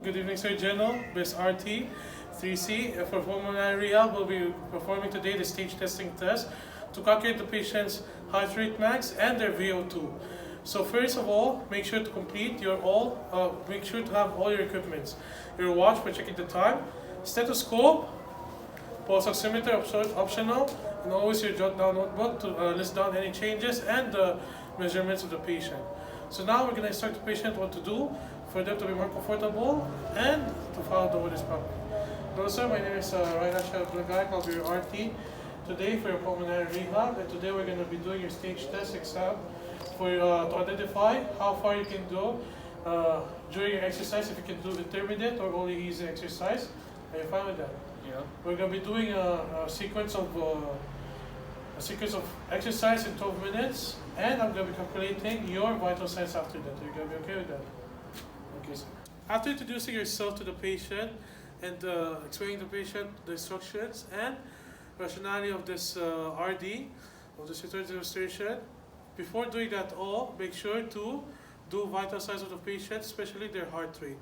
Good evening, Sir General. BSRT-3C. For pulmonary rehab, we'll be performing today the stage testing test to calculate the patient's heart rate max and their VO2. So first of all, make sure to make sure to have all your equipments. Your watch for checking the time, stethoscope, pulse oximeter optional, and always your jot down notebook to list down any changes and the measurements of the patient. So now we're going to instruct the patient what to do for them to be more comfortable and to follow the orders properly. Hello sir, my name is Ryaan. Gayak. I'll be your RT today for your pulmonary rehab, and today we're going to be doing your stage test exam for to identify how far you can go during your exercise, if you can do intermediate or only easy exercise. Are you fine with that? Yeah. We're going to be doing a sequence of exercise in 12 minutes, and I'm going to be calculating your vital signs after that. Are you going to be okay with that? Okay, sir. After introducing yourself to the patient and explaining the patient the instructions and rationality of this RD, of this return demonstration, before doing that all, make sure to do vital signs of the patient, especially their heart rate.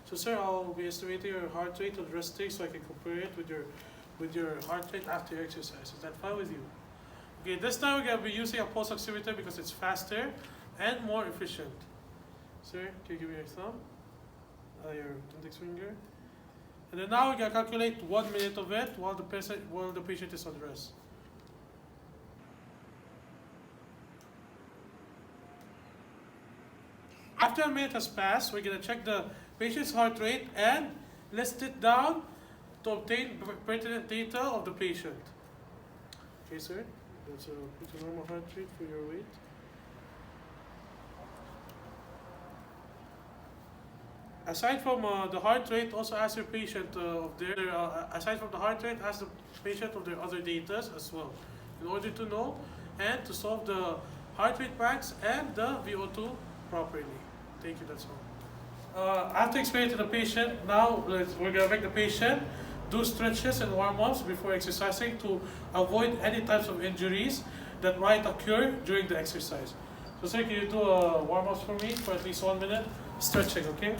So sir, I'll be estimating your heart rate on resting so I can compare it with your heart rate after your exercise. Is that fine with you? Okay, this time we're going to be using a pulse oximeter because it's faster and more efficient. Sir, can you give me your thumb? Your index finger. And then now we're going to calculate 1 minute of it while the patient is on rest. After a minute has passed, we're going to check the patient's heart rate and list it down to obtain pertinent data of the patient. Okay, sir? That's a normal heart rate for your weight. Aside from the heart rate, also ask your patient aside from the heart rate, ask the patient of their other data as well, in order to know and to solve the heart rate max and the VO2 properly. Thank you, that's all. After explaining to the patient, now we're going to make the patient do stretches and warm-ups before exercising to avoid any types of injuries that might occur during the exercise. So sir, can you do warm-ups for me for at least 1 minute? Stretching, okay?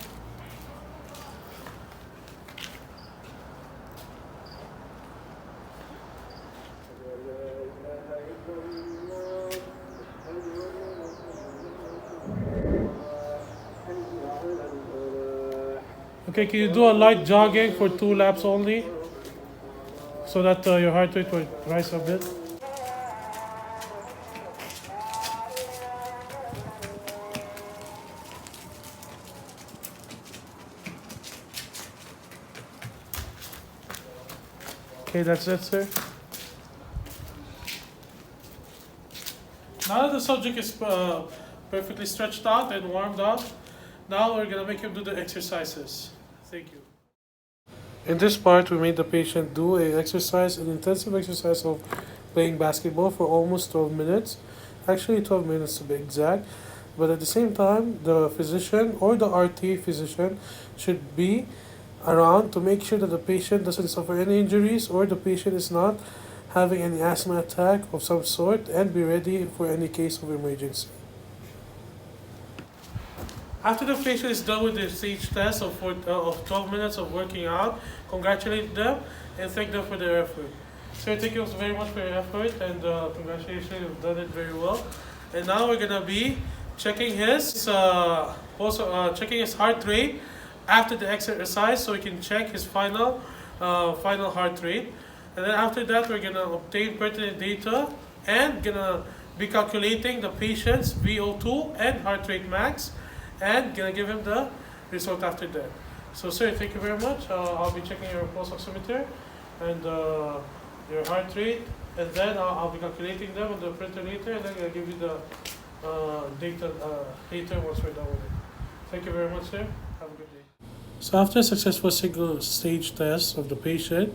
Okay, can you do a light jogging for 2 laps only, so that your heart rate will rise a bit? Okay, that's it, sir. Now that the subject is perfectly stretched out and warmed up, now we're going to make him do the exercises. Thank you. In this part, we made the patient do an intensive exercise of playing basketball for almost 12 minutes. Actually, 12 minutes to be exact. But at the same time, the physician or the RT physician should be around to make sure that the patient doesn't suffer any injuries or the patient is not having any asthma attack of some sort, and be ready for any case of emergency. After the patient is done with the stage test of 12 minutes of working out, congratulate them and thank them for their effort. Sir, thank you very much for your effort, and congratulations, you've done it very well. And now we're going to be checking his heart rate after the exercise, so we can check his final heart rate. And then after that, we're going to obtain pertinent data and going to be calculating the patient's VO2 and heart rate max, and gonna give him the result after that. So sir, thank you very much. I'll be checking your pulse oximeter and your heart rate, and then I'll be calculating them on the printer later, and then I'll give you the data later once we're done with it. Thank you very much, sir. Have a good day. So after a successful single stage test of the patient,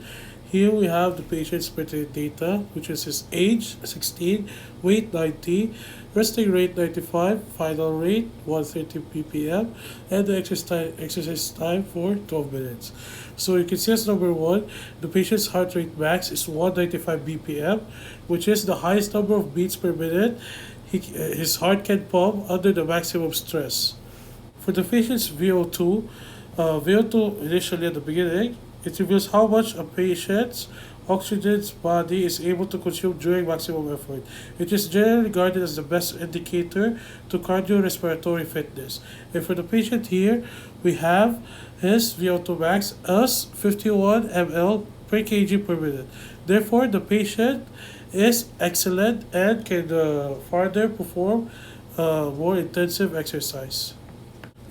here we have the patient's pertinent data, which is his age 16, weight 90, resting rate 95, final rate 130 ppm, and the exercise time for 12 minutes. So you can see as number 1, the patient's heart rate max is 195 bpm, which is the highest number of beats per minute his heart can pump under the maximum stress. For the patient's VO2, VO2 initially at the beginning, it reveals how much a patient's oxygen's body is able to consume during maximum effort. It is generally regarded as the best indicator to cardiorespiratory fitness. And for the patient here, we have his VO2 max as 51 ml per kg per minute. Therefore, the patient is excellent and can further perform more intensive exercise.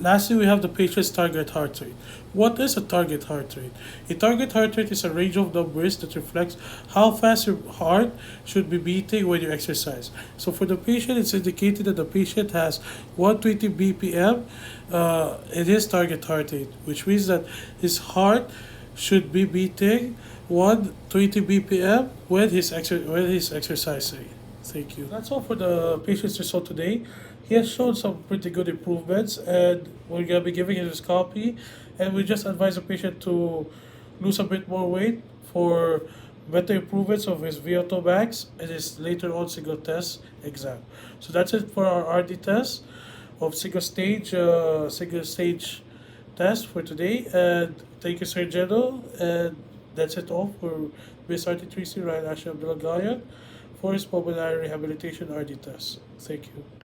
Lastly, we have the patient's target heart rate. What is a target heart rate? A target heart rate is a range of numbers that reflects how fast your heart should be beating when you exercise. So for the patient, it's indicated that the patient has 120 BPM in his target heart rate, which means that his heart should be beating 120 BPM when he's exercising. Thank you. That's all for the patient's result today. He has shown some pretty good improvements, and we're gonna be giving him his copy. And we just advise the patient to lose a bit more weight for better improvements of his VO2 max and his later on single test exam. So that's it for our RD test of single stage test for today. And thank you, Sir General. And that's it all for BSRT-3C Ryaan Gayak for his pulmonary rehabilitation RD test. Thank you.